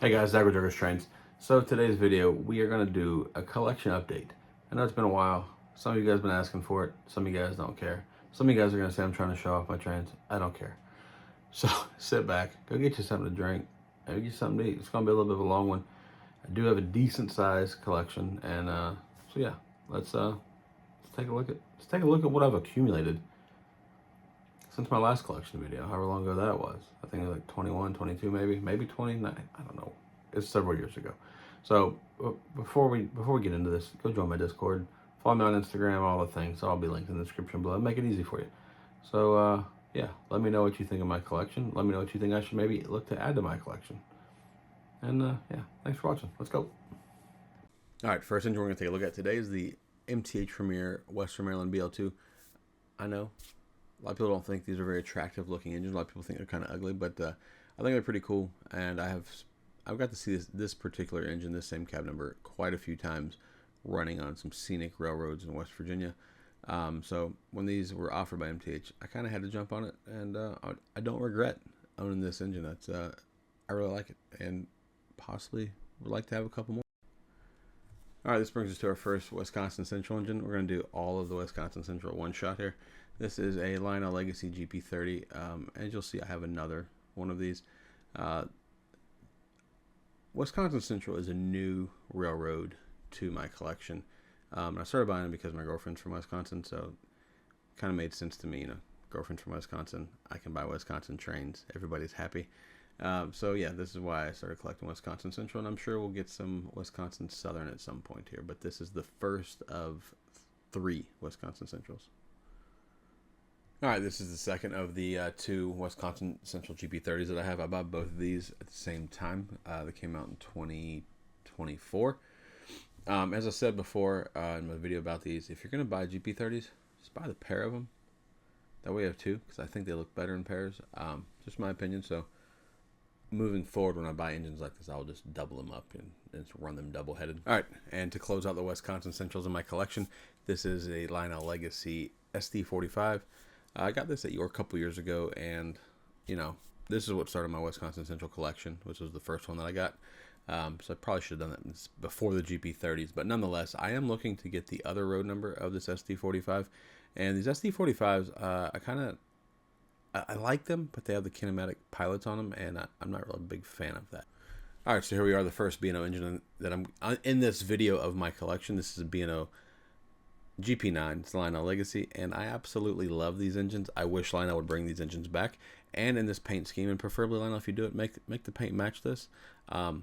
Hey guys, Zagger Trains. So today's video, we are going to do a collection update. I know it's been a while. Some of you guys have been asking for it. Some of you guys don't care. Some of you guys are going to say I'm trying to show off my trains. I don't care. So sit back, go get you something to drink, maybe get something to eat. It's going to be a little bit of a long one. I do have a decent sized collection, and so yeah, let's take a look at what I've accumulated since my last collection video, however long ago that was. I think it was like 21, 22 maybe 29. I don't know. It's several years ago. So before we get into this, go join my Discord, follow me on Instagram, all the things. I'll be linked in the description below. Make it easy for you. So yeah, let me know what you think of my collection. Let me know what you think I should maybe look to add to my collection. And yeah, thanks for watching. Let's go. All right, first engine we're going to take a look at today is the MTH Premier Western Maryland BL2. I know a lot of people don't think these are very attractive looking engines. A lot of people think they're kind of ugly, but I think they're pretty cool. And I've got to see this particular engine, this same cab number, quite a few times running on some scenic railroads in West Virginia. So when these were offered by MTH, I kind of had to jump on it, and I don't regret owning this engine. I really like it, and possibly would like to have a couple more. All right, this brings us to our first Wisconsin Central engine. We're going to do all of the Wisconsin Central one shot here. This is a Lionel Legacy GP30. As you'll see, I have another one of these. Wisconsin Central is a new railroad to my collection. I started buying it because my girlfriend's from Wisconsin, so it kind of made sense to me. Girlfriend's from Wisconsin, I can buy Wisconsin trains. Everybody's happy. So yeah, this is why I started collecting Wisconsin Central, and I'm sure we'll get some Wisconsin Southern at some point here. But this is the first of 3 Wisconsin Centrals. All right, this is the second of the 2 Wisconsin Central GP30s that I have. I bought both of these at the same time. They came out in 2024. As I said before in my video about these, if you're going to buy GP30s, just buy the pair of them. That way you have 2, because I think they look better in pairs. Just my opinion. So moving forward, when I buy engines like this, I'll just double them up and run them double-headed. All right, and to close out the Wisconsin Centrals in my collection, this is a Lionel Legacy SD45. I got this at York a couple years ago, and this is what started my Wisconsin Central collection, which was the first one that I got. So I probably should have done that before the GP30s, but nonetheless, I am looking to get the other road number of this SD45. And these SD45s, I like them, but they have the kinematic pilots on them, and I'm not really a big fan of that. All right, so here we are, the first B&O engine that I'm in this video of my collection. This is a B&O GP9. It's Lionel Legacy, and I absolutely love these engines. I wish Lionel would bring these engines back, and in this paint scheme, and preferably Lionel, if you do it, make the paint match this. I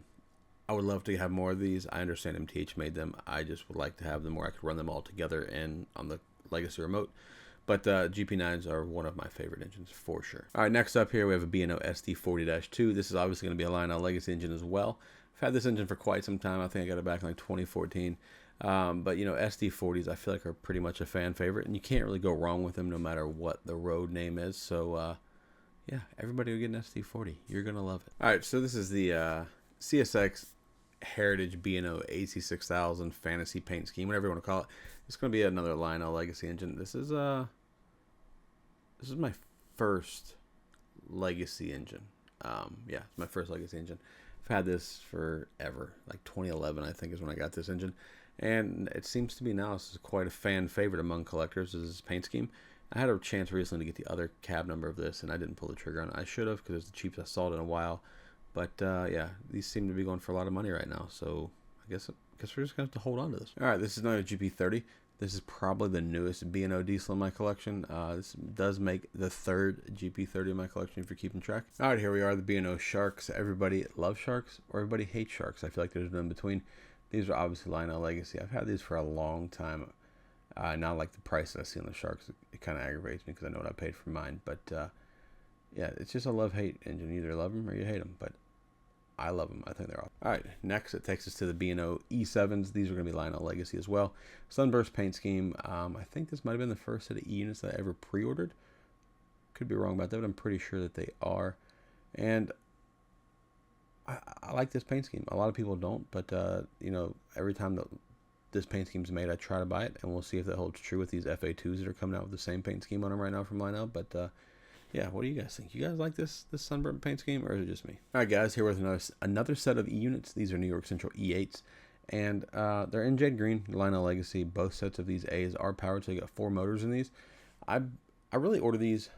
would love to have more of these. I understand MTH made them. I just would like to have them where I could run them all together and on the Legacy remote. But GP9s are one of my favorite engines for sure. All right, next up here we have a B&O SD40-2. This is obviously going to be a Lionel Legacy engine as well. I've had this engine for quite some time. I think I got it back in like 2014. But SD40s I feel like are pretty much a fan favorite, and you can't really go wrong with them no matter what the road name is. So yeah, everybody will get an SD40. You're gonna love it. All right, so this is the CSX Heritage B&O AC6000 Fantasy Paint Scheme, whatever you want to call it. It's gonna be another Lionel Legacy engine. This is my first Legacy engine. Yeah, it's my first Legacy engine. I've had this forever, like 2011 I think is when I got this engine, and it seems to be now this is quite a fan favorite among collectors. This is paint scheme. I had a chance recently to get the other cab number of this, and I didn't pull the trigger on it. I should have, because it's the cheapest I saw it in a while. But yeah, these seem to be going for a lot of money right now, so I guess we're just gonna have to hold on to this. All right, this is another GP30. This is probably the newest B&O diesel in my collection. This does make the 3rd GP30 in my collection if you're keeping track. All right, here we are, the B&O Sharks. Everybody loves Sharks, or everybody hates Sharks. I feel like there's no in between. These are obviously Lionel Legacy. I've had these for a long time. Now, like the price that I see on the Sharks, it kind of aggravates me because I know what I paid for mine. But yeah, it's just a love-hate engine. You either love them or you hate them. But I love them. I think they're awesome. All right, next it takes us to the B&O E7s. These are going to be Lionel Legacy as well. Sunburst paint scheme. I think this might have been the first set of E units that I ever pre-ordered. Could be wrong about that, but I'm pretty sure that they are. And I like this paint scheme. A lot of people don't, but every time that this paint scheme is made, I try to buy it, and we'll see if that holds true with these FA2s that are coming out with the same paint scheme on them right now from Lionel. But Yeah, what do you guys think? You guys like this sunburnt paint scheme, or is it just me? All right, guys, here with another set of E units. These are New York Central E8s, and they're in jade green, Lionel Legacy. Both sets of these A's are powered, so you got 4 motors in these. I really ordered these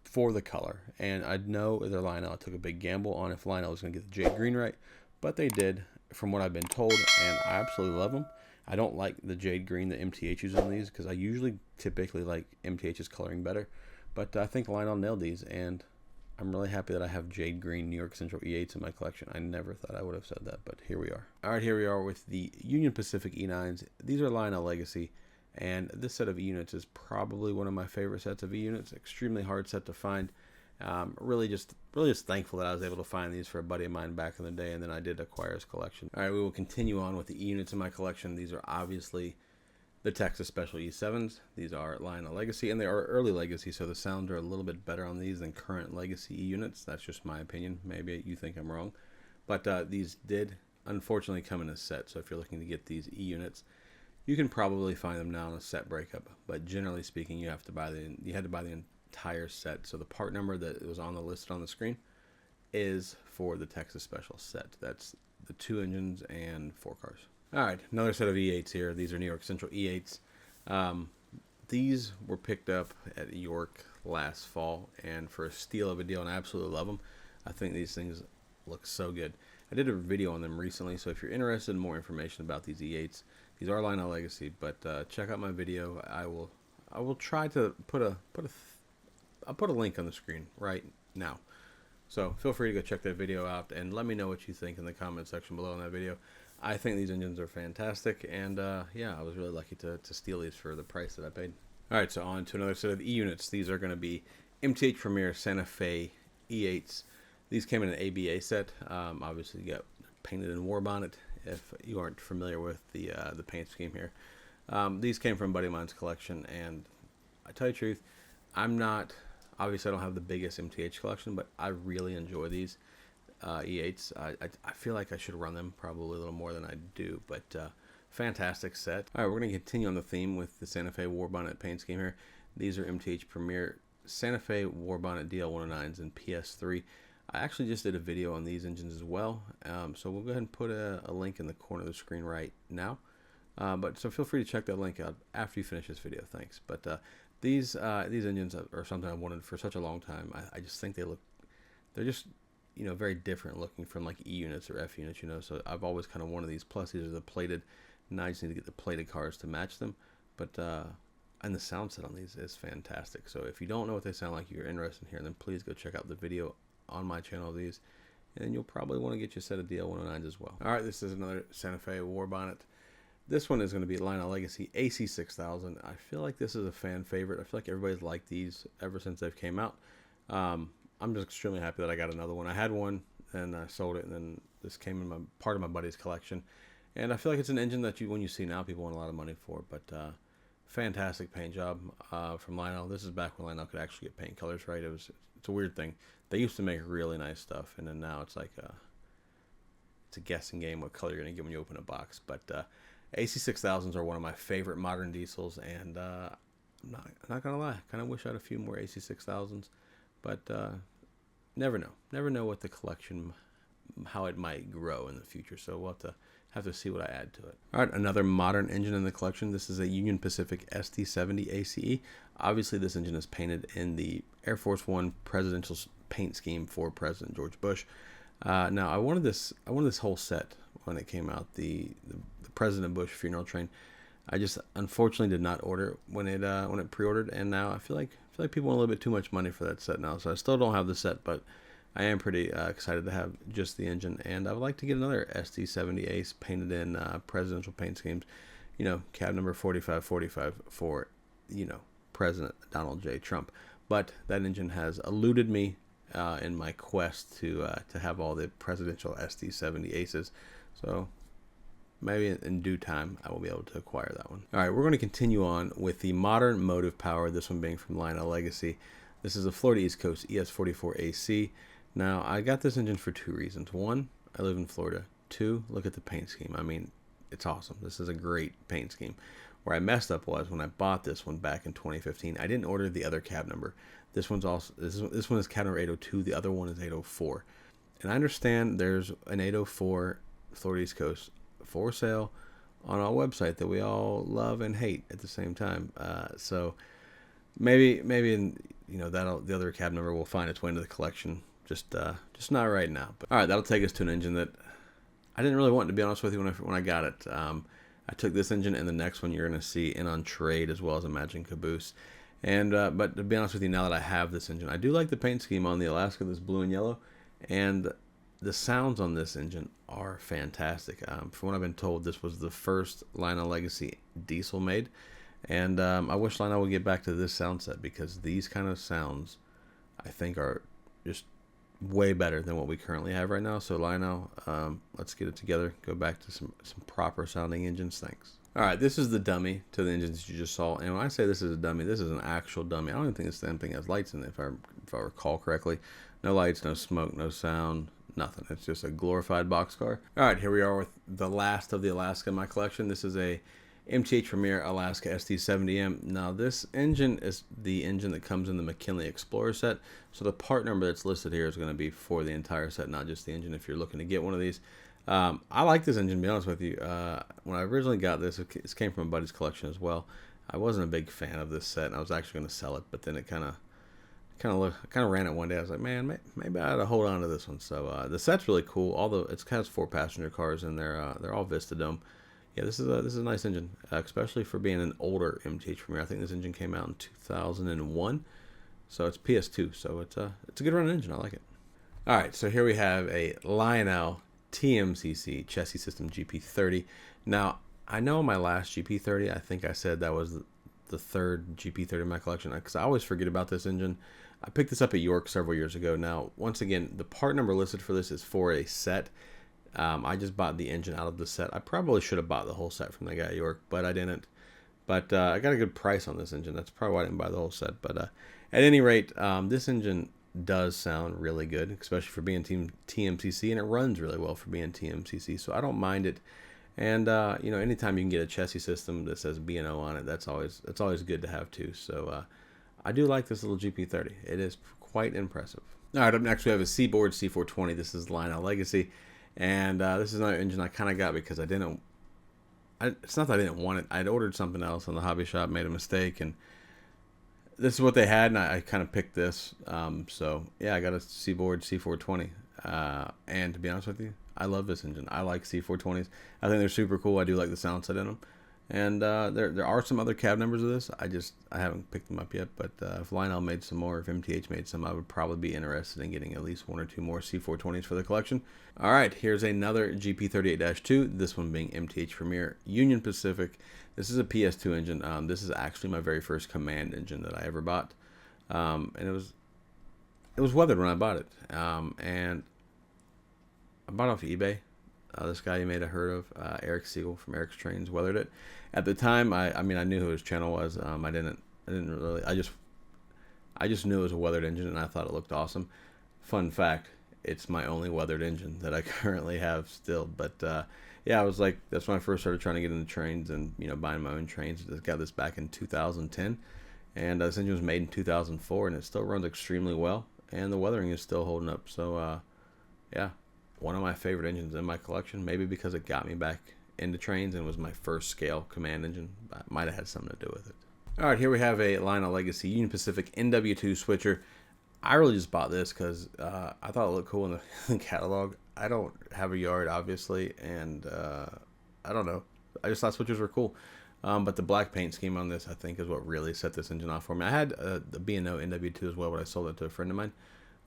for the color, and I know they're Lionel. I took a big gamble on if Lionel was going to get the jade green right, but they did, from what I've been told, and I absolutely love them. I don't like the jade green, the MTH uses on these, because I typically like MTH's coloring better. But I think Lionel nailed these, and I'm really happy that I have jade green New York Central E8s in my collection. I never thought I would have said that, but here we are. All right, here we are with the Union Pacific E9s. These are Lionel Legacy, and this set of E units is probably one of my favorite sets of E units. Extremely hard set to find. Really just thankful that I was able to find these for a buddy of mine back in the day, and then I did acquire his collection. All right, we will continue on with the E units in my collection. These are obviously the Texas Special E7s. These are Lionel Legacy, and they are early Legacy, so the sounds are a little bit better on these than current Legacy E units. That's just my opinion. Maybe you think I'm wrong. But these did unfortunately come in a set, so if you're looking to get these E units, you can probably find them now in a set breakup. But generally speaking, you had to buy the entire set. So the part number that was on the list on the screen is for the Texas Special set. That's the 2 engines and 4 cars. All right, another set of E8s here. These are New York Central E8s. These were picked up at York last fall, and for a steal of a deal, and I absolutely love them. I think these things look so good. I did a video on them recently, so if you're interested in more information about these E8s, these are Lionel Legacy, but check out my video. I will try to I'll put a link on the screen right now. So feel free to go check that video out and let me know what you think in the comment section below on that video. I think these engines are fantastic, and yeah, I was really lucky to steal these for the price that I paid. All right, so on to another set of E units. These are going to be MTH Premier Santa Fe E8s. These came in an ABA set. Obviously, you got painted in war bonnet. If you aren't familiar with the paint scheme here, these came from a buddy of mine's collection, and I tell you the truth, obviously I don't have the biggest MTH collection, but I really enjoy these E8s. I feel like I should run them probably a little more than I do, but fantastic set. All right, we're going to continue on the theme with the Santa Fe War Bonnet paint scheme here. These are MTH Premier Santa Fe War Bonnet DL109s and PS3. I actually just did a video on these engines as well, so we'll go ahead and put a link in the corner of the screen right now. But so feel free to check that link out after you finish this video. Thanks. But these engines are something I've wanted for such a long time. I just think they're just, you know, very different looking from like E units or F units, you know. So I've always kind of wanted these. Plus these are the plated. Now I just need to get the plated cars to match them. But and the sound set on these is fantastic. So if you don't know what they sound like, you're interested in hearing them, please go check out the video on my channel of these, and you'll probably want to get you a set of DL109s as well. All right, this is another Santa Fe War Bonnet. This one is going to be Lionel Legacy AC6000. I feel like this is a fan favorite. I feel like everybody's liked these ever since they've came out. I'm just extremely happy that I got another one. I had one and I sold it, and then this came in part of my buddy's collection. And I feel like it's an engine that when you see now, people want a lot of money for. But fantastic paint job from Lionel. This is back when Lionel could actually get paint colors right. It's a weird thing. They used to make really nice stuff, and then now it's like it's a guessing game what color you're going to get when you open a box. But AC6000s are one of my favorite modern diesels, and I'm not going to lie. I kind of wish I had a few more AC6000s, but never know. Never know what the collection, how it might grow in the future, so we'll have to see what I add to it. All right, another modern engine in the collection. This is a Union Pacific ST70 ACE. Obviously, this engine is painted in the Air Force One presidential paint scheme for President George Bush. Now, I wanted this whole set when it came out, the President Bush funeral train. I just unfortunately did not order it when it pre-ordered, and now I feel like people want a little bit too much money for that set now. So I still don't have the set, but I am pretty excited to have just the engine, and I would like to get another ST70 Ace painted in presidential paint schemes. You know, cab number 4545 for, you know, President Donald J. Trump. But that engine has eluded me in my quest to have all the presidential ST70 Aces. So maybe in due time I will be able to acquire that one. All right, we're going to continue on with the modern motive power. This one being from Lionel Legacy. This is a Florida East Coast ES44 AC. Now, I got this engine for 2 reasons. 1, I live in Florida. 2, look at the paint scheme. I mean, it's awesome. This is a great paint scheme. Where I messed up was when I bought this one back in 2015, I didn't order the other cab number. This one's also this one is cat number 802. The other one is 804. And I understand there's an 804 Florida East Coast for sale on our website that we all love and hate at the same time. So maybe the other cab number will find its way into the collection. Just not right now. But all right, that'll take us to an engine that I didn't really want, to be honest with you, when I got it. I took this engine, and the next one you're going to see in on trade, as well as Imagine Caboose. And but to be honest with you, now that I have this engine, I do like the paint scheme on the Alaska, this blue and yellow, and the sounds on this engine are fantastic. From what I've been told, this was the first Lionel Legacy diesel made, and I wish Lionel would get back to this sound set, because these kind of sounds, I think, are just way better than what we currently have right now. So Lionel, let's get it together. Go back to some proper sounding engines. Thanks. All right, this is the dummy to the engines you just saw. And when I say this is a dummy, this is an actual dummy. I don't even think this damn thing has lights in it, if I recall correctly. No lights, no smoke, no sound, nothing. It's just a glorified boxcar. All right, here we are with the last of the Alaska in my collection. This is a MTH Premier Alaska ST70M. Now, this engine is the engine that comes in the McKinley Explorer set. So the part number that's listed here is going to be for the entire set, not just the engine, if you're looking to get one of these. I like this engine, to be honest with you. When I originally got this, it came from a buddy's collection as well. I wasn't a big fan of this set, and I was actually going to sell it, but then it kind of ran it one day. I was like, man, maybe I ought to hold on to this one. So the set's really cool. Although it has 4 passenger cars, and they're all Vista Dome. Yeah, this is a nice engine, especially for being an older MTH Premier. I think this engine came out in 2001, so it's PS2. So it's a good running engine. I like it. All right, so here we have a Lionel TMCC chassis system GP30. Now, I know in my last GP30, I think I said that was the third GP30 in my collection, because I always forget about this engine. I picked this up at York several years ago. Now, once again, the part number listed for this is for a set. I just bought the engine out of the set. I probably should have bought the whole set from the guy at York, but I didn't. But I got a good price on this engine. That's probably why I didn't buy the whole set. But at any rate, this engine does sound really good, especially for being TMCC, and it runs really well for being TMCC. So I don't mind it. And anytime you can get a chassis system that says B&O on it, that's always good to have too. So I do like this little GP30. It is quite impressive. All right, up next we have a Seaboard C420. This is Lionel Legacy, and this is another engine I kind of got because it's not that I didn't want it. I'd ordered something else on the hobby shop, made a mistake, and this is what they had, and I kind of picked this. So yeah, I got a Seaboard C420, and to be honest with you, I love this engine. I like C420s. I think they're super cool. I do like the sound set in them. And there are some other cab numbers of this. I haven't picked them up yet. But if Lionel made some more, if MTH made some, I would probably be interested in getting at least 1 or 2 more C420s for the collection. All right, here's another GP38-2. This one being MTH Premier Union Pacific. This is a PS2 engine. This is actually my very first Command engine that I ever bought. And it was weathered when I bought it. And I bought it off of eBay. This guy you may have heard of, Eric Siegel from Eric's Trains, weathered it. At the time, I knew who his channel was. I didn't really. I just knew it was a weathered engine, and I thought it looked awesome. Fun fact: it's my only weathered engine that I currently have still. But yeah, I was like, that's when I first started trying to get into trains and buying my own trains. I got this back in 2010, and this engine was made in 2004, and it still runs extremely well, and the weathering is still holding up. So yeah. One of my favorite engines in my collection, maybe because it got me back into trains and was my first scale Command engine. But might have had something to do with it. All right, here we have a Lionel Legacy Union Pacific NW2 switcher. I really just bought this because I thought it looked cool in the catalog. I don't have a yard, obviously, and I don't know. I just thought switchers were cool. But the black paint scheme on this, I think, is what really set this engine off for me. I had the B&O NW2 as well, but I sold it to a friend of mine.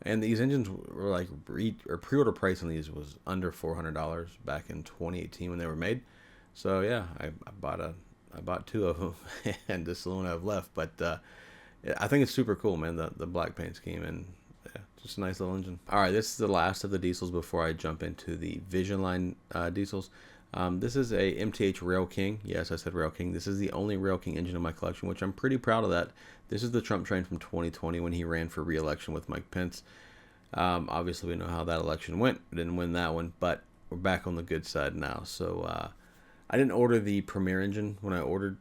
And these engines were like pre-order price on these was under $400 back in 2018 when they were made. So yeah, I bought 2 of them, and this is the one I have left. But I think it's super cool, man. The black paint scheme, and yeah, just a nice little engine. All right, this is the last of the diesels before I jump into the Vision Line diesels. This is a MTH Rail King. Yes, I said Rail King. This is the only Rail King engine in my collection, which I'm pretty proud of that. This is the Trump train from 2020 when he ran for re-election with Mike Pence. Obviously, we know how that election went. We didn't win that one, but we're back on the good side now. So I didn't order the Premier engine when I ordered.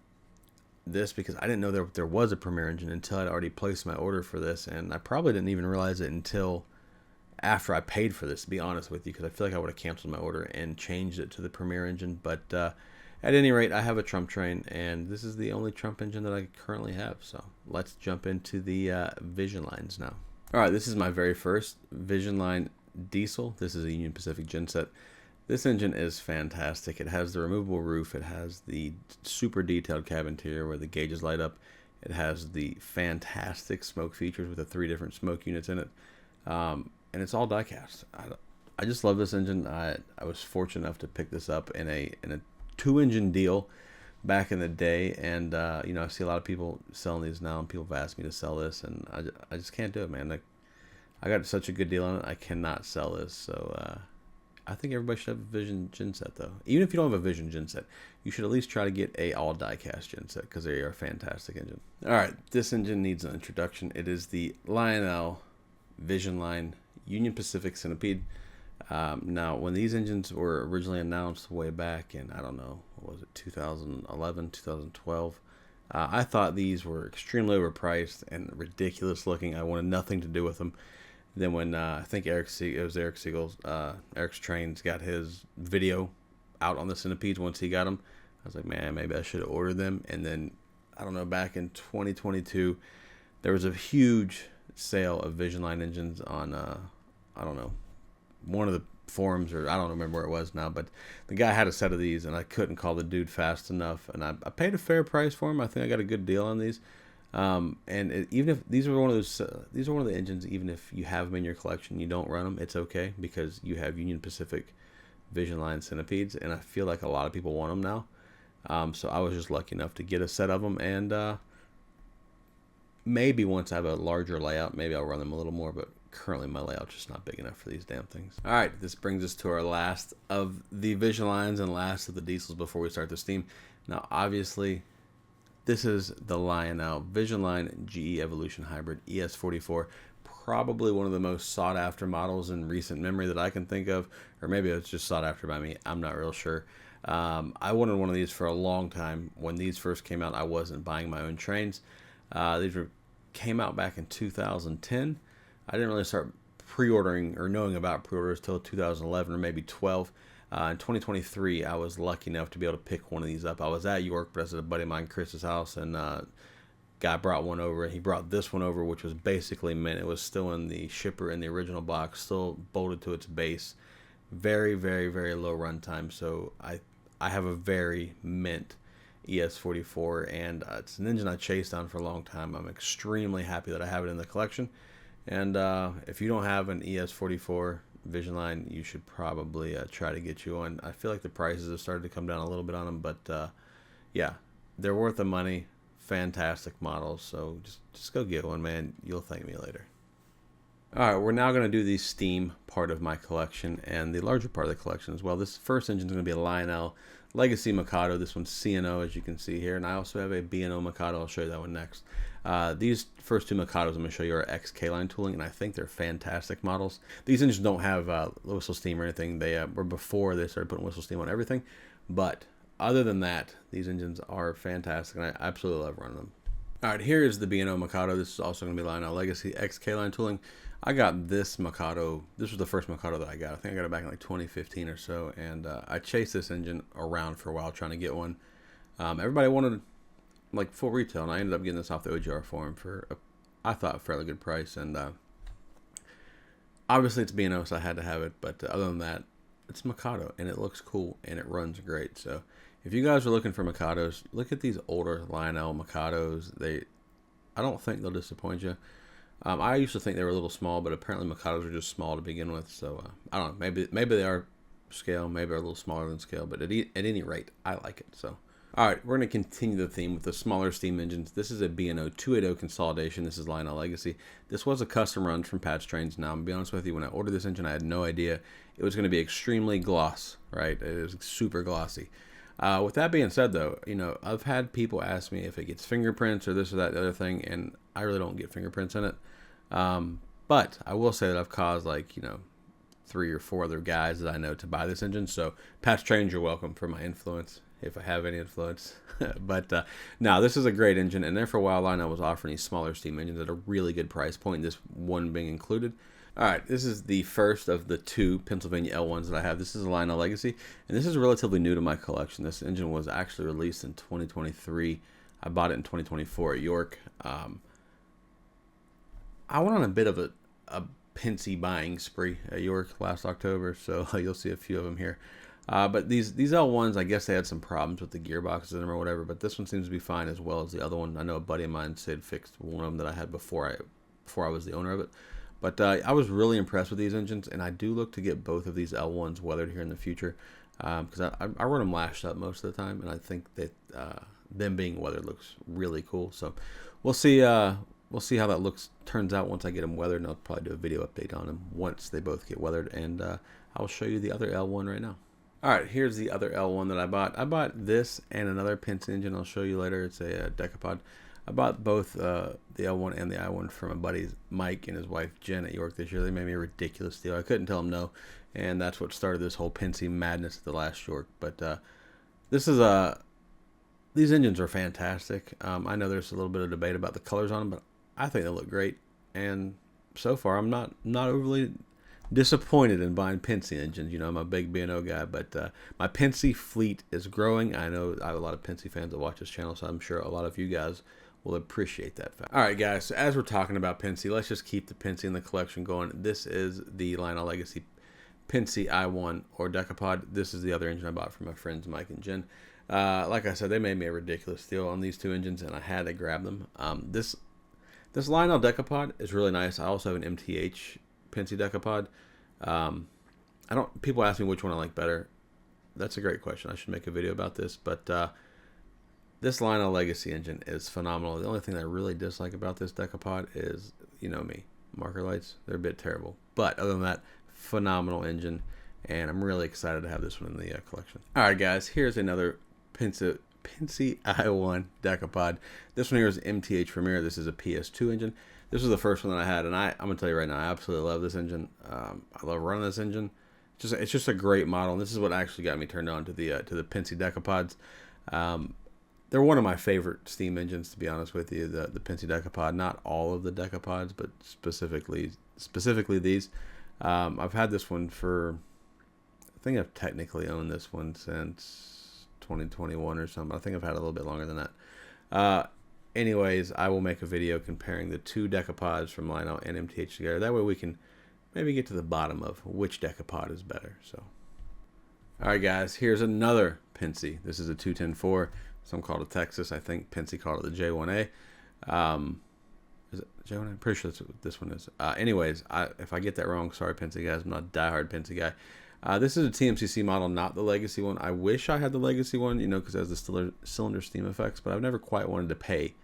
this because I didn't know there was a Premier engine until I'd already placed my order for this, and I probably didn't even realize it until after I paid for this, to be honest with you, because I feel like I would have canceled my order and changed it to the Premier engine. But at any rate, I have a Trump train, and this is the only Trump engine that I currently have. So let's jump into the Vision lines now. All right, this is my very first Vision line diesel. This is a Union Pacific genset. This engine is fantastic. It has the removable roof. It has the super detailed cab interior where the gauges light up. It has the fantastic smoke features with the 3 different smoke units in it. And it's all die-cast. I just love this engine. I was fortunate enough to pick this up in a 2-engine deal back in the day. And, you know, I see a lot of people selling these now, and people have asked me to sell this. And I just can't do it, man. I got such a good deal on it. I cannot sell this. So, I think everybody should have a Vision genset, though. Even if you don't have a Vision genset, you should at least try to get a all die-cast genset because they are a fantastic engine. All right, this engine needs an introduction. It is the Lionel Vision line Union Pacific Centipede. Now, when these engines were originally announced way back in, I don't know, what was it, 2011, 2012, I thought these were extremely overpriced and ridiculous looking. I wanted nothing to do with them. Then when I think Eric Siegel's, Eric's Trains got his video out on the Centipedes once he got them, I was like, man, maybe I should have ordered them. And then, I don't know, back in 2022, there was a huge sale of Vision line engines on, I don't know, one of the forums, or I don't remember where it was now, but the guy had a set of these, and I couldn't call the dude fast enough. And I paid a fair price for them. I think I got a good deal on these. Even if these are one of the engines, even if you have them in your collection, you don't run them, it's okay because you have Union Pacific Vision line Centipedes, and I feel like a lot of people want them now. So I was just lucky enough to get a set of them, and maybe once I have a larger layout, maybe I'll run them a little more, but currently my layout's just not big enough for these damn things. All right, this brings us to our last of the Vision lines and last of the diesels before we start the steam. Now, obviously, this is the Lionel Vision line GE Evolution Hybrid ES44, probably one of the most sought after models in recent memory that I can think of, or maybe it's just sought after by me. I'm not real sure. I wanted one of these for a long time. When these first came out, I wasn't buying my own trains. Came out back in 2010. I didn't really start pre-ordering or knowing about pre-orders till 2011 or maybe 12. In 2023, I was lucky enough to be able to pick one of these up. I was at York, but I was at a buddy of mine, Chris's house, and guy brought one over. He brought this one over, which was basically mint. It was still in the shipper in the original box, still bolted to its base. Very, very, very low runtime. So I have a very mint ES44, and it's an engine I chased down for a long time. I'm extremely happy that I have it in the collection. And if you don't have an ES44 Vision line, you should probably try to get you one. I feel like the prices have started to come down a little bit on them, but yeah, they're worth the money. Fantastic models, so just go get one, man. You'll thank me later. All right, we're now going to do the steam part of my collection and the larger part of the collection as well. This first engine is going to be a Lionel Legacy Mikado. This one's C&O, as you can see here, and I also have a B&O Mikado. I'll show you that one next. These first two Mikados I'm going to show you are XK line tooling, and I think they're fantastic models. These engines don't have whistle steam or anything. They were before they started putting whistle steam on everything, but other than that, these engines are fantastic, and I absolutely love running them. All right, here is the B&O Mikado. This is also going to be Lionel Legacy XK line tooling. I got this Mikado. This was the first Mikado that I got. I think I got it back in like 2015 or so, and I chased this engine around for a while trying to get one. Everybody wanted like full retail, and I ended up getting this off the OGR forum for I thought a fairly good price. And obviously it's B&O, so I had to have it. But other than that, it's Mikado, and it looks cool and it runs great. So if you guys are looking for Mikados, look at these older Lionel Mikados. I don't think they'll disappoint you. I used to think they were a little small, but apparently Mikados are just small to begin with. So I don't know. Maybe they are scale. Maybe they're a little smaller than scale. But at any rate, I like it. So all right, we're going to continue the theme with the smaller steam engines. This is a B&O 280 consolidation. This is Lionel Legacy. This was a custom run from Pat's Trains. Now, I'm going to be honest with you, when I ordered this engine, I had no idea it was going to be extremely gloss, right? It was super glossy. With that being said, though, you know, I've had people ask me if it gets fingerprints or this or that, the other thing, and I really don't get fingerprints in it. But I will say that I've caused, like, you know, 3 or 4 other guys that I know to buy this engine. So, Pat's Trains, you're welcome for my influence. if I have any influence. But no, this is a great engine, and there for a while Lionel was offering these smaller steam engines at a really good price point, this one being included. All right, this is the first of the 2 Pennsylvania L1s that I have. This is a Lionel Legacy, and this is relatively new to my collection. This engine was actually released in 2023. I bought it in 2024 at York. I went on a bit of a Pennsy buying spree at York last October, so you'll see a few of them here. But these L1s, I guess they had some problems with the gearboxes in them or whatever, but this one seems to be fine as well as the other one. I know a buddy of mine said fixed one of them that I had before I was the owner of it. But I was really impressed with these engines, and I do look to get both of these L1s weathered here in the future, because I run them lashed up most of the time, and I think that them being weathered looks really cool. So we'll see how that turns out once I get them weathered, and I'll probably do a video update on them once they both get weathered, and I'll show you the other L1 right now. All right, here's the other L1 that I bought. I bought this and another Pennsy engine. I'll show you later. It's a Decapod. I bought both the L1 and the I1 from my buddy Mike and his wife Jen at York this year. They made me a ridiculous deal. I couldn't tell them no, and that's what started this whole Pennsy madness at the last York. But this is these engines are fantastic. I know there's a little bit of debate about the colors on them, but I think they look great. And so far, I'm not overly disappointed in buying Pennsy engines. You know, I'm a big B&O guy, but my Pennsy fleet is growing. I know I have a lot of Pennsy fans that watch this channel, so I'm sure a lot of you guys will appreciate that fact. All right, guys, so as we're talking about Pennsy, let's just keep the Pennsy in the collection going. This is the Lionel Legacy Pennsy I1 or Decapod. This is the other engine I bought from my friends Mike and Jen. Like I said, they made me a ridiculous deal on these 2 engines, and I had to grab them. This Lionel Decapod is really nice. I also have an MTH Pennsy Decapod. People ask me which one I like better. That's a great question. I should make a video about this, but this Lionel Legacy engine is phenomenal. The only thing that I really dislike about this Decapod is, you know me, marker lights. They're a bit terrible. But other than that, phenomenal engine, and I'm really excited to have this one in the collection. All right, guys, here's another Pennsy I1 Decapod. This one here is MTH Premier. This is a PS2 engine. This was the first one that I had, and I'm going to tell you right now, I absolutely love this engine. I love running this engine. It's just a great model, and this is what actually got me turned on to the Pennsy Decapods. They're one of my favorite steam engines, to be honest with you, the Pennsy Decapod. Not all of the Decapods, but specifically these. I've had this one for, I think I've technically owned this one since 2021 or something. I think I've had it a little bit longer than that. Anyways, I will make a video comparing the 2 Decapods from Lionel and MTH together. That way we can maybe get to the bottom of which Decapod is better. So, all right, guys, here's another Pennsy. This is a 210-4. Some call it Texas. I think Pennsy called it the J1A. Is it J1A? I'm pretty sure that's what this one is. Anyways, if I get that wrong, sorry, Pennsy guys. I'm not a diehard Pennsy guy. This is a TMCC model, not the Legacy one. I wish I had the Legacy one, you know, because it has the cylinder steam effects, but I've never quite wanted to pay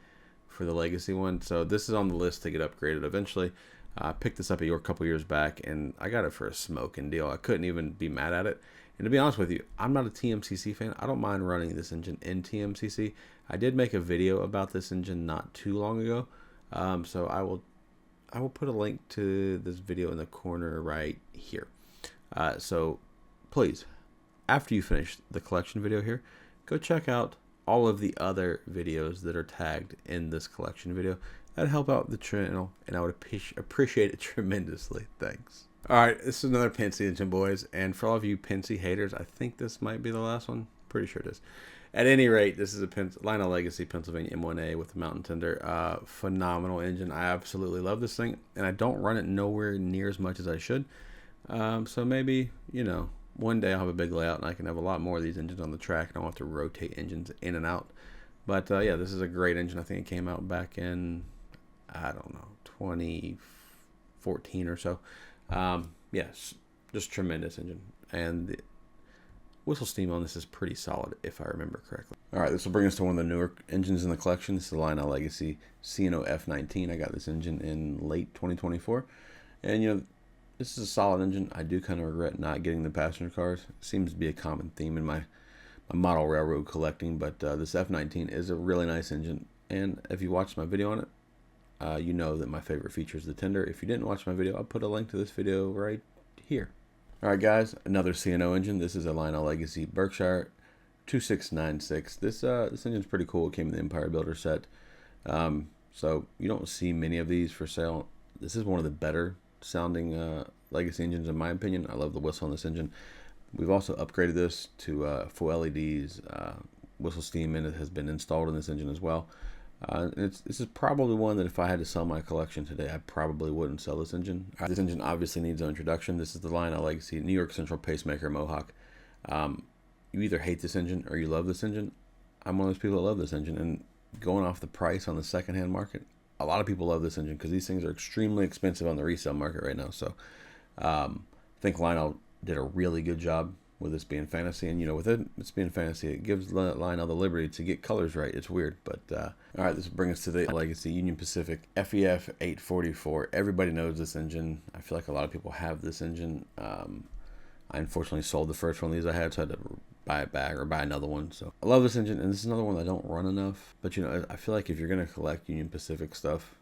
for the Legacy one. So this is on the list to get upgraded eventually. I picked this up a couple years back, and I got it for a smoking deal. I couldn't even be mad at it. And to be honest with you, I'm not a TMCC fan. I don't mind running this engine in TMCC. I did make a video about this engine not too long ago, so I will put a link to this video in the corner right here. So please, after you finish the collection video here, go check out all of the other videos that are tagged in this collection video. That'd help out the channel, and I would appreciate it tremendously. Thanks. All right, this is another Pennsy engine, boys, and for all of you Pennsy haters, I think this might be the last one. Pretty sure it is. At any rate, this is a Lionel Legacy Pennsylvania M1A with the Mountain Tender. Phenomenal engine. I absolutely love this thing, and I don't run it nowhere near as much as I should. So maybe, you know, one day I'll have a big layout and I can have a lot more of these engines on the track, and I won't have to rotate engines in and out. But yeah, this is a great engine. I think it came out back in, I don't know, 2014 or so. Yes, just tremendous engine. And the whistle steam on this is pretty solid, if I remember correctly. All right, this will bring us to one of the newer engines in the collection. This is the Lionel Legacy C&O F19. I got this engine in late 2024. And, you know, this is a solid engine. I do kind of regret not getting the passenger cars. It seems to be a common theme in my model railroad collecting, but this F19 is a really nice engine. And if you watched my video on it, you know that my favorite feature is the tender. If you didn't watch my video, I'll put a link to this video right here. All right, guys, another C&O engine. This is a Lionel Legacy Berkshire 2696. This engine's pretty cool. It came in the Empire Builder set. So you don't see many of these for sale. This is one of the better sounding legacy engines in my opinion. I love the whistle on this engine. We've also upgraded this to full LEDs. Whistle steam in it has been installed in this engine as well. This is probably one that if I had to sell my collection today, I probably wouldn't sell this engine. This engine obviously needs an introduction. This is the Lionel Legacy New York Central Pacemaker Mohawk. You either hate this engine or you love this engine. I'm one of those people that love this engine, and going off the price on the secondhand market, a lot of people love this engine because these things are extremely expensive on the resale market right now. So I think Lionel did a really good job with this being fantasy, and with it's being fantasy, it gives Lionel the liberty to get colors right. It's weird, but all right, this brings us to the Legacy Union Pacific FEF 844. Everybody knows this engine. I feel like a lot of people have this engine. I unfortunately sold the first one of these I had, so I had to buy it back or buy another one. So I love this engine, and this is another one that I don't run enough. But I feel like if you're gonna collect Union Pacific stuff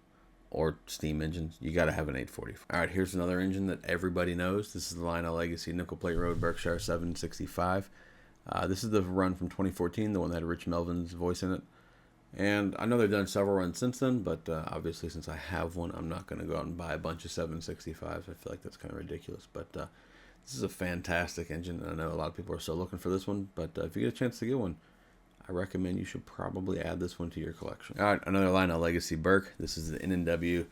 or steam engines, you got to have an 844. All right, here's another engine that everybody knows. This is the Lionel Legacy Nickel Plate Road Berkshire 765. This is the run from 2014, the one that had Rich Melvin's voice in it. And I know they've done several runs since then, but obviously since I have one, I'm not going to go out and buy a bunch of 765s. I feel like that's kind of ridiculous. But this is a fantastic engine, and I know a lot of people are still looking for this one. But if you get a chance to get one, I recommend you should probably add this one to your collection. All right, another Lionel Legacy Berk. This is the NNW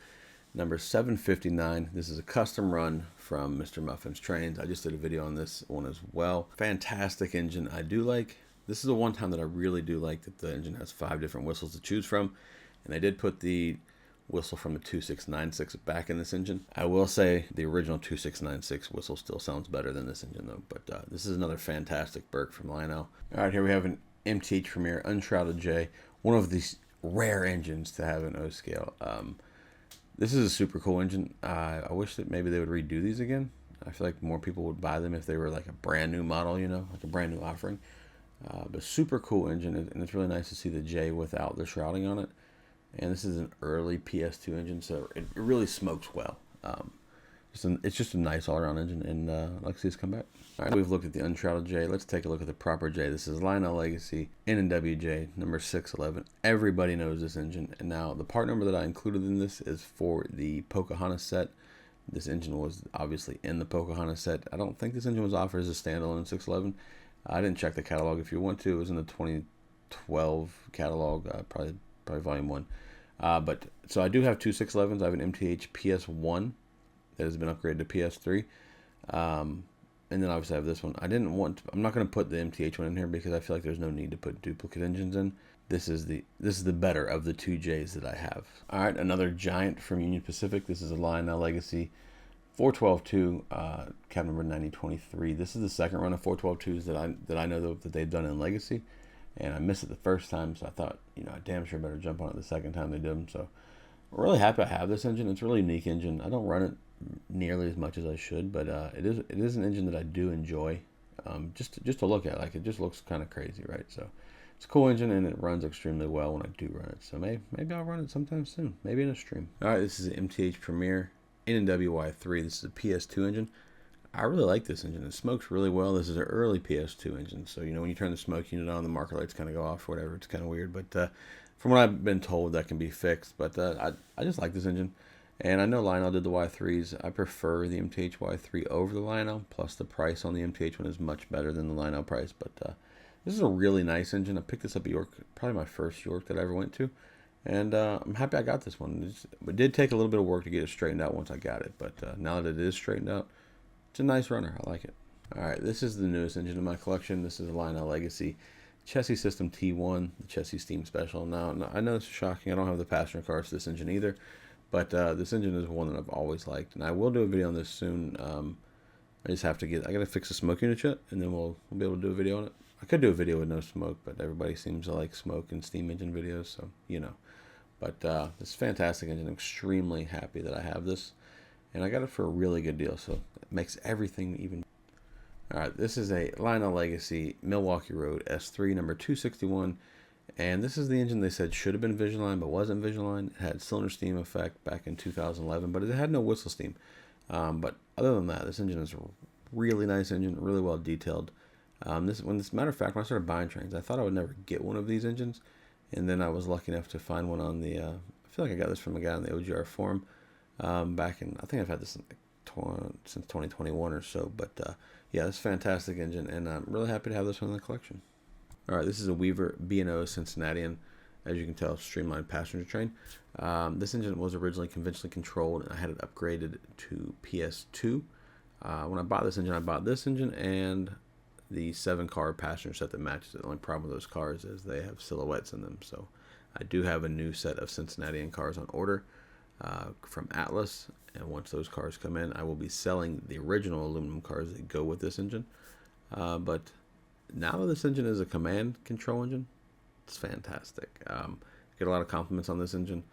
number 759. This is a custom run from Mr. Muffin's Trains. I just did a video on this one as well. Fantastic engine. I do like, this is the one time that I really do like that the engine has 5 different whistles to choose from. And I did put the whistle from the 2696 back in this engine. I will say the original 2696 whistle still sounds better than this engine though. But this is another fantastic Berk from Lionel. All right, here we have an MTH Premier Unshrouded J, one of these rare engines to have an O scale. This is a super cool engine. I wish that maybe they would redo these again. I feel like more people would buy them if they were like a brand new model, like a brand new offering. But super cool engine, and it's really nice to see the J without the shrouding on it. And this is an early PS2 engine, so it really smokes well. It's just a nice all-around engine, and like to see us come back. All right, we've looked at the Unshrouded J. Let's take a look at the proper J. This is Lionel Legacy NNW J number 611. Everybody knows this engine, and now the part number that I included in this is for the Pocahontas set. This engine was obviously in the Pocahontas set. I don't think this engine was offered as a standalone 611. I didn't check the catalog. If you want to, it was in the 2012 catalog, probably volume 1. But so I do have 2 611s. I have an MTH PS1 that has been upgraded to PS3. And then obviously I have this one. I'm not going to put the MTH one in here because I feel like there's no need to put duplicate engines in. This is the better of the 2 J's that I have. All right, another giant from Union Pacific. This is a Lionel Legacy 412-2, cab number 9023. This is the second run of 412-2s that I know that they've done in Legacy. And I missed it the first time, so I thought, I damn sure better jump on it the second time they did them. So I'm really happy I have this engine. It's a really unique engine. I don't run it nearly as much as I should, but it is an engine that I do enjoy. Just to look at, like, it just looks kind of crazy, right? So it's a cool engine, and it runs extremely well when I do run it. So maybe I'll run it sometime soon, maybe in a stream. All right, this is an MTH Premier NNWY3. This is a PS2 engine. I really like this engine. It smokes really well. This is an early PS2 engine, so when you turn the smoke unit on, the marker lights kind of go off or whatever. It's kind of weird, but from what I've been told, that can be fixed. But I just like this engine. And I know Lionel did the Y3s. I prefer the MTH Y3 over the Lionel, plus the price on the MTH one is much better than the Lionel price. But this is a really nice engine. I picked this up at York, probably my first York that I ever went to. And I'm happy I got this one. It did take a little bit of work to get it straightened out once I got it. But now that it is straightened out, it's a nice runner. I like it. All right, this is the newest engine in my collection. This is a Lionel Legacy Chessie System T1, the Chessie Steam Special. Now, I know it's shocking. I don't have the passenger cars to this engine either. But this engine is one that I've always liked, and I will do a video on this soon. I just have to I got to fix the smoke unit yet, and then we'll be able to do a video on it. I could do a video with no smoke, but everybody seems to like smoke and steam engine videos, so But this is a fantastic engine. I'm extremely happy that I have this, and I got it for a really good deal, so it makes everything even. All right, this is a Lionel Legacy Milwaukee Road S3 number 261. And this is the engine they said should have been Vision-Line, but wasn't Vision-Line. It had cylinder steam effect back in 2011, but it had no whistle steam. But other than that, this engine is a really nice engine, really well detailed. This matter of fact, when I started buying trains, I thought I would never get one of these engines, and then I was lucky enough to find one on the. I feel like I got this from a guy on the OGR forum back in. I think I've had this since 2021 or so. But yeah, this is a fantastic engine, and I'm really happy to have this one in the collection. All right, this is a Weaver B&O Cincinnatian. As you can tell, streamlined passenger train. This engine was originally conventionally controlled, and I had it upgraded to PS2. When I bought this engine and the 7-car passenger set that matches it. The only problem with those cars is they have silhouettes in them. So I do have a new set of Cincinnatian cars on order from Atlas. And once those cars come in, I will be selling the original aluminum cars that go with this engine. But now that this engine is a command control engine, it's fantastic. Get a lot of compliments on this engine.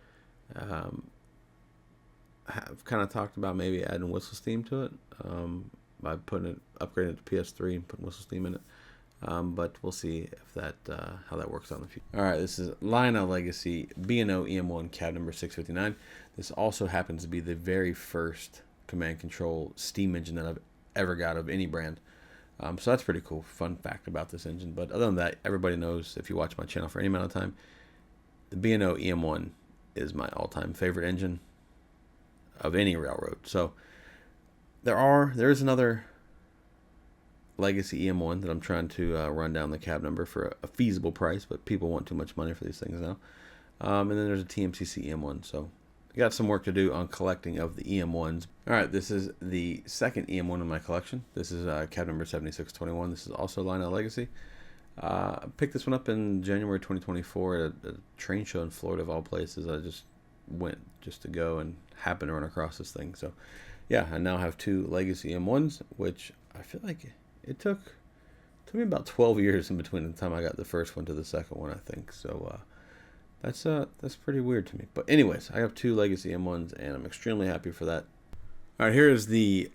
I've kind of talked about maybe adding whistle steam to it by upgrading it to PS3 and putting whistle steam in it. But we'll see if that how that works out in the future. All right, this is Lionel Legacy B&O EM1 cab number 659. This also happens to be the very first command control steam engine that I've ever got of any brand. So that's pretty cool. Fun fact about this engine. But other than that, everybody knows, if you watch my channel for any amount of time, the B&O EM1 is my all-time favorite engine of any railroad. So there is another Legacy EM1 that I'm trying to run down the cab number for a feasible price, but people want too much money for these things now. And then there's a TMCC EM1. So I got some work to do on collecting of the EM1s. All right, this is the second EM1 in my collection. This is cab number 7621. This is also Lionel Legacy. I picked this one up in January 2024 at a train show in Florida, of all places. I just went just to go and happened to run across this thing. So yeah, I now have two Legacy M1s, which I feel like it took me about 12 years in between the time I got the first one to the second one, I think. So that's pretty weird to me. But anyways, I have two Legacy M1s, and I'm extremely happy for that. All right, here is the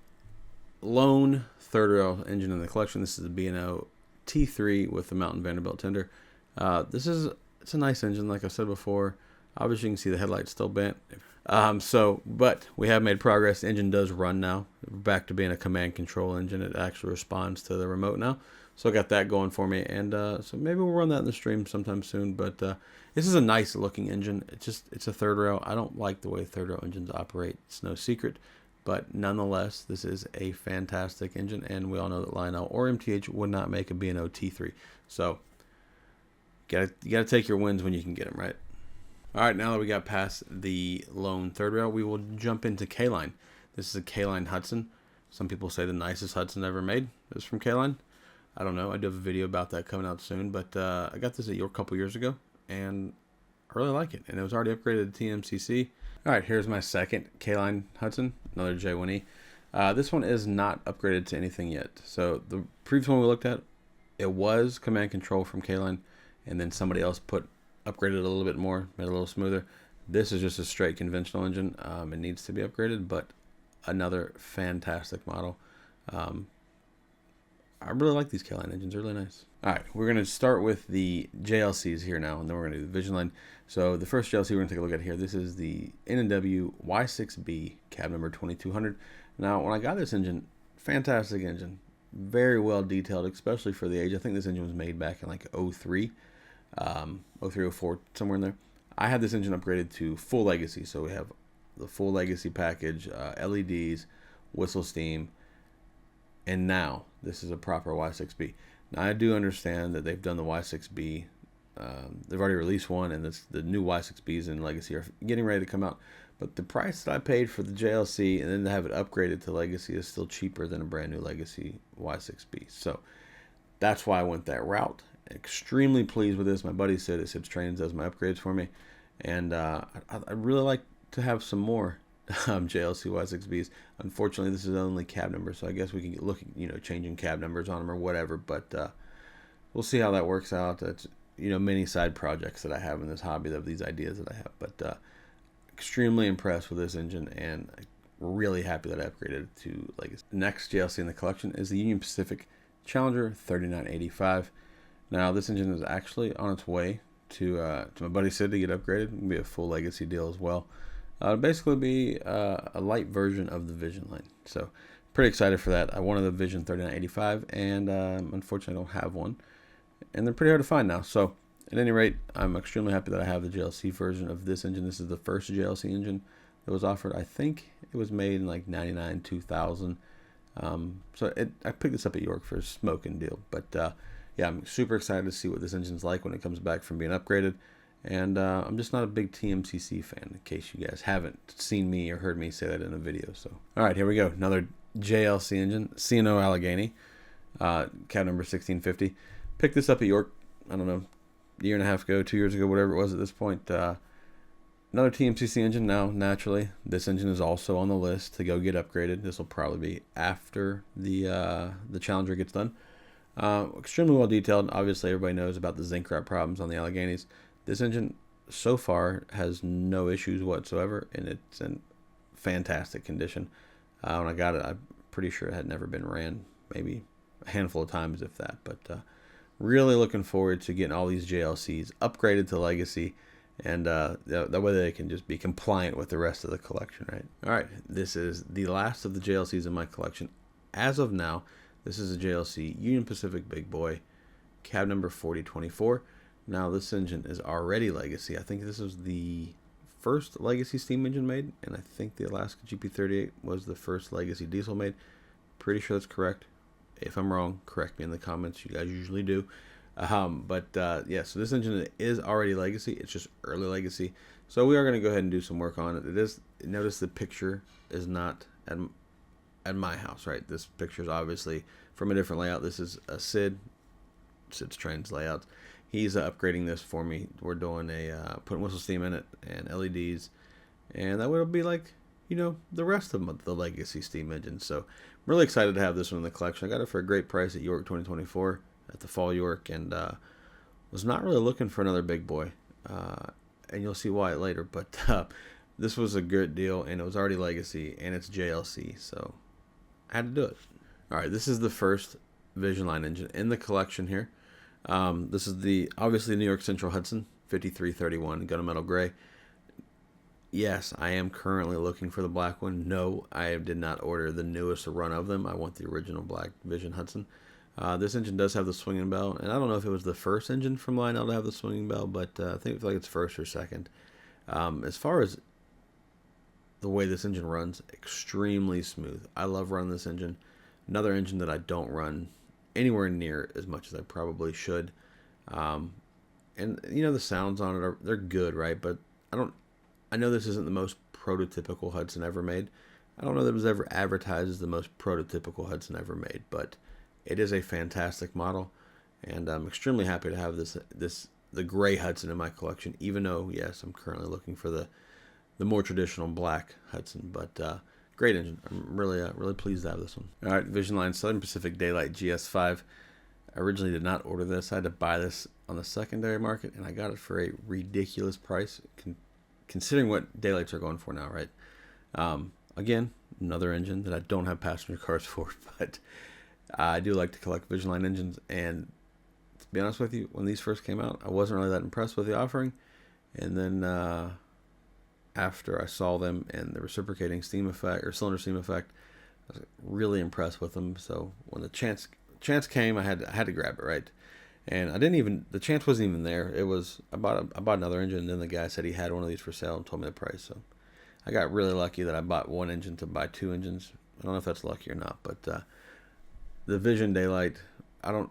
lone third rail engine in the collection. This is the B&O T3 with the Mountain Vanderbilt tender. It's a nice engine, like I said before. Obviously, you can see the headlights still bent. But we have made progress. The engine does run now. We're back to being a command control engine. It actually responds to the remote now. So I got that going for me. And so maybe we'll run that in the stream sometime soon. But this is a nice looking engine. It's a third rail. I don't like the way third rail engines operate. It's no secret. But nonetheless, this is a fantastic engine. And we all know that Lionel or MTH would not make a B&O T3. So you gotta take your wins when you can get them, right? All right, now that we got past the lone third rail, we will jump into K-Line. This is a K-Line Hudson. Some people say the nicest Hudson ever made is from K-Line. I don't know. I do have a video about that coming out soon, but I got this a couple years ago, and I really like it. And it was already upgraded to TMCC. All right, here's my second K-Line Hudson, another J1E. This one is not upgraded to anything yet. So the previous one we looked at, it was command control from K-Line, and then somebody else upgraded it a little bit more, made it a little smoother. This is just a straight conventional engine. It needs to be upgraded, but another fantastic model. I really like these K-Line engines. They're really nice. All right, we're going to start with the JLCs here now, and then we're going to do the Vision Line. So the first JLC we're going to take a look at here, this is the N&W Y6B cab number 2200. Now, when I got this engine, fantastic engine. Very well detailed, especially for the age. I think this engine was made back in like 03, 03, 04, somewhere in there. I had this engine upgraded to full Legacy. So we have the full Legacy package, LEDs, whistle steam, and now this is a proper Y6B. Now I do understand that they've done the Y6B. They've already released one, and the new Y6Bs in Legacy are getting ready to come out. But the price that I paid for the JLC and then to have it upgraded to Legacy is still cheaper than a brand new Legacy Y6B. So that's why I went that route. Extremely pleased with this. My buddy said it Sips Trains does my upgrades for me, and I'd really like to have some more JLC Y6Bs. Unfortunately, this is only cab number, so I guess we can look at changing cab numbers on them or whatever. But we'll see how that works out. That's many side projects that I have in this hobby of these ideas that I have. But extremely impressed with this engine, and really happy that I upgraded it to Legacy. Next JLC in the collection is the Union Pacific Challenger 3985. Now this engine is actually on its way to my buddy Sid to get upgraded. It'll be a full Legacy deal as well. It'll basically be a light version of the Vision line. So pretty excited for that. I wanted the Vision 3985, and unfortunately I don't have one. And they're pretty hard to find now. So at any rate, I'm extremely happy that I have the JLC version of this engine. This is the first JLC engine that was offered. I think it was made in like 99, 2000. I picked this up at York for a smoking deal. But yeah, I'm super excited to see what this engine's like when it comes back from being upgraded. And I'm just not a big TMCC fan, in case you guys haven't seen me or heard me say that in a video. So, all right, here we go. Another JLC engine, C&O Allegheny, cab number 1650. Picked this up at York, I don't know, a year and a half ago, 2 years ago, whatever it was at this point. Another TMCC engine. Now, naturally, this engine is also on the list to go get upgraded. This will probably be after the Challenger gets done. Extremely well detailed. Obviously, everybody knows about the zinc wrap problems on the Alleghenies. This engine so far has no issues whatsoever, and it's in fantastic condition. When I got it, I'm pretty sure it had never been ran, maybe a handful of times, if that. But really looking forward to getting all these JLCs upgraded to Legacy, and that way they can just be compliant with the rest of the collection, right? All right, this is the last of the JLCs in my collection. As of now, this is a JLC Union Pacific Big Boy, cab number 4024. Now, this engine is already Legacy. I think this is the first Legacy steam engine made, and I think the Alaska GP38 was the first Legacy diesel made. Pretty sure that's correct. If I'm wrong, correct me in the comments. You guys usually do. Yeah, so this engine is already Legacy. It's just early Legacy. So we are going to go ahead and do some work on it. Notice the picture is not at my house, right? This picture is obviously from a different layout. This is a Sid's Trains layout. He's upgrading this for me. We're doing putting whistle steam in it and LEDs, and that will be like, the rest of the Legacy steam engines. So I'm really excited to have this one in the collection. I got it for a great price at York 2024 at the Fall York, and was not really looking for another big boy, and you'll see why later. But this was a good deal, and it was already Legacy, and it's JLC, so I had to do it. All right, this is the first Vision line engine in the collection here. This is obviously New York Central Hudson 5331 gunmetal gray. Yes, I am currently looking for the black one. No, I did not order the newest run of them. I want the original black Vision Hudson. This engine does have the swinging bell, and I don't know if it was the first engine from Lionel to have the swinging bell, but I think it's first or second. As far as the way this engine runs, extremely smooth. I love running this engine. Another engine that I don't run anywhere near as much as I probably should. And the sounds on it they're good, right? But I know this isn't the most prototypical Hudson ever made. I don't know that it was ever advertised as the most prototypical Hudson ever made, but it is a fantastic model, and I'm extremely happy to have the gray Hudson in my collection, even though, yes, I'm currently looking for the more traditional black Hudson. But great engine. I'm really pleased to have this one. All right, Vision Line Southern Pacific Daylight GS5. I originally did not order this. I had to buy this on the secondary market, and I got it for a ridiculous price, considering what daylights are going for now, right? Again, another engine that I don't have passenger cars for, but I do like to collect Vision Line engines, and to be honest with you, when these first came out, I wasn't really that impressed with the offering, and then after I saw them and the reciprocating steam effect or cylinder steam effect, I was really impressed with them. So when the chance came, I had to grab it, right? And the chance wasn't even there. It was I bought another engine, and then the guy said he had one of these for sale and told me the price. So I got really lucky that I bought one engine to buy two engines. I don't know if that's lucky or not, but the Vision Daylight, some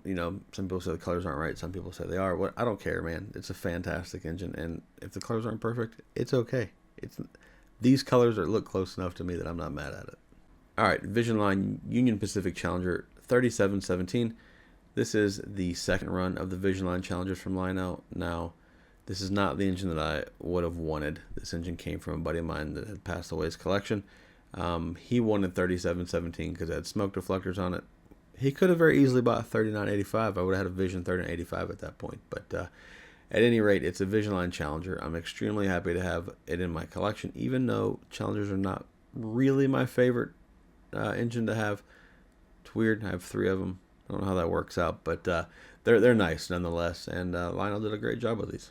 people say the colors aren't right. Some people say they are. I don't care, man. It's a fantastic engine, and if the colors aren't perfect, it's okay. These colors look close enough to me that I'm not mad at it. All right, Vision Line Union Pacific Challenger 3717. This is the second run of the Vision Line Challengers from Lionel. Now, this is not the engine that I would have wanted. This engine came from a buddy of mine that had passed away's collection. He wanted 3717 because it had smoke deflectors on it. He could have very easily bought a 3985. I would have had a Vision 3985 at that point, but at any rate, it's a Vision Line Challenger. I'm extremely happy to have it in my collection, even though Challengers are not really my favorite engine to have. It's weird. I have three of them. I don't know how that works out, but they're nice nonetheless, and Lionel did a great job with these.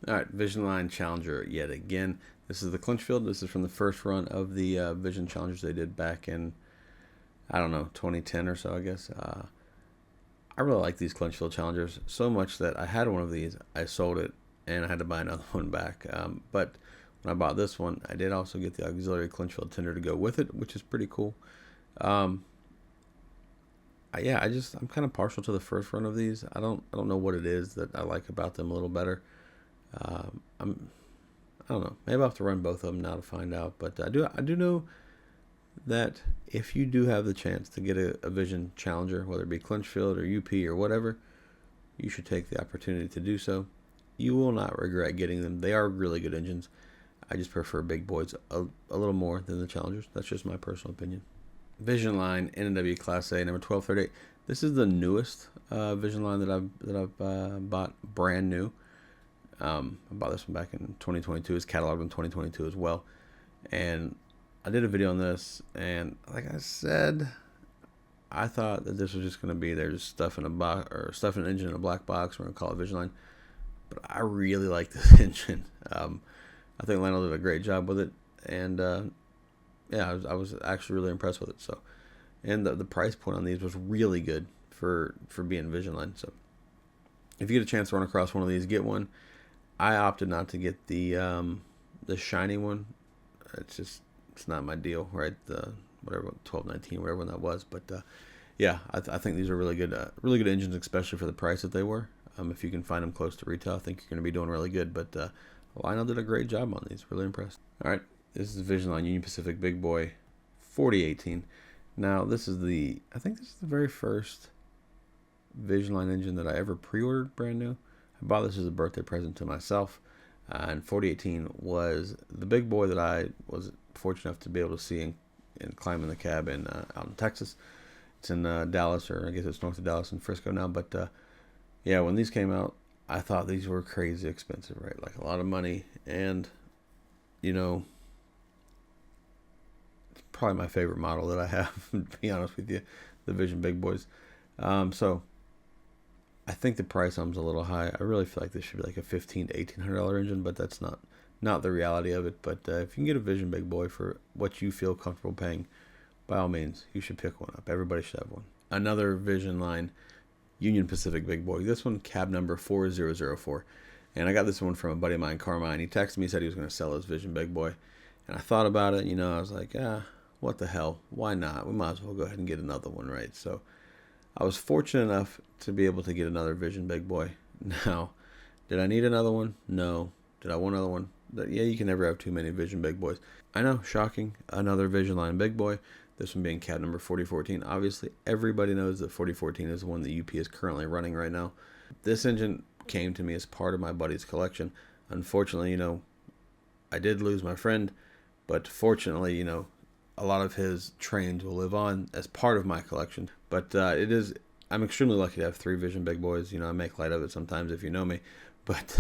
All right, Vision Line Challenger yet again. This is the clinch field. This is from the first run of the Vision Challengers they did back in, I don't know, 2010 or so, I guess. I really like these clinch field challengers so much that I had one of these, I sold it, and I had to buy another one back. But when I bought this one, I did also get the auxiliary clinch field tender to go with it, which is pretty cool. Yeah, I'm kind of partial to the first run of these. I don't know what it is that I like about them a little better. I don't know. Maybe I'll have to run both of them now to find out. But I do know that if you do have the chance to get a Vision Challenger, whether it be Clinchfield or UP or whatever, you should take the opportunity to do so. You will not regret getting them. They are really good engines. I just prefer big boys a little more than the Challengers. That's just my personal opinion. Vision Line NW Class A number 1238. This is the newest Vision Line that I've bought, brand new. I bought this one back in 2022. It's cataloged in 2022 as well. And I did a video on this, and like I said, I thought that this was just going to be there, just stuffing a box or stuffing an engine in a black box. We're going to call it Vision Line. But I really like this engine. I think Lionel did a great job with it, and yeah, I was actually really impressed with it. So, and the price point on these was really good for being Vision Line. So, if you get a chance to run across one of these, get one. I opted not to get the shiny one. It's not my deal, right? The whatever 1219, whatever one that was. But yeah, I think these are really good engines, especially for the price that they were. If you can find them close to retail, I think you're going to be doing really good. But Lionel did a great job on these. Really impressed. All right, this is Vision Line Union Pacific Big Boy 4018. Now I think this is the very first Vision Line engine that I ever pre-ordered brand new. I bought this as a birthday present to myself, and 4018 was the big boy that I was fortunate enough to be able to see and climb in the cab out in Texas. It's in Dallas, or I guess it's north of Dallas and Frisco now. But yeah, when these came out, I thought these were crazy expensive, right? Like a lot of money, and you know, it's probably my favorite model that I have, to be honest with you, the Vision Big Boys. So I think the price on them's a little high. I really feel like this should be like a $1,500 to $1,800 engine, but that's not the reality of it. But if you can get a Vision Big Boy for what you feel comfortable paying, by all means, you should pick one up. Everybody should have one. Another Vision Line Union Pacific Big Boy. This one, cab number 4004. And I got this one from a buddy of mine, Carmine. He texted me, said he was going to sell his Vision Big Boy. And I thought about it, I was like, what the hell? Why not? We might as well go ahead and get another one, right? So I was fortunate enough to be able to get another Vision Big Boy. Now, did I need another one? No. Did I want another one? Yeah, you can never have too many Vision Big Boys. I know, shocking. Another Vision Line Big Boy. This one being cab number 4014. Obviously, everybody knows that 4014 is the one that UP is currently running right now. This engine came to me as part of my buddy's collection. Unfortunately, I did lose my friend, but fortunately, a lot of his trains will live on as part of my collection. But I'm extremely lucky to have 3 Vision Big Boys. I make light of it sometimes if you know me. But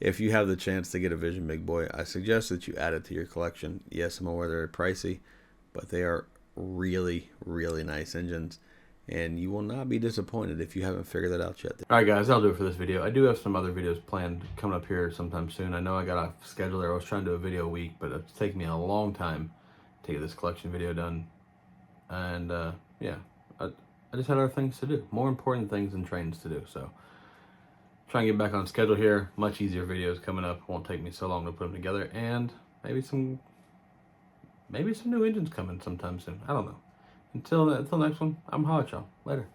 if you have the chance to get a Vision Big Boy, I suggest that you add it to your collection. Yes, I'm aware they're pricey, but they are really, really nice engines. And you will not be disappointed if you haven't figured that out yet. Alright guys, that'll do it for this video. I do have some other videos planned coming up here sometime soon. I know I got a schedule there. I was trying to do a video a week, but it's taken me a long time to get this collection video done. And yeah, I just had other things to do. More important things than trains to do. So trying to get back on schedule here. Much easier videos coming up. Won't take me so long to put them together. And maybe some new engines coming sometime soon. I don't know. Until next one, I'm holla at y'all. Later.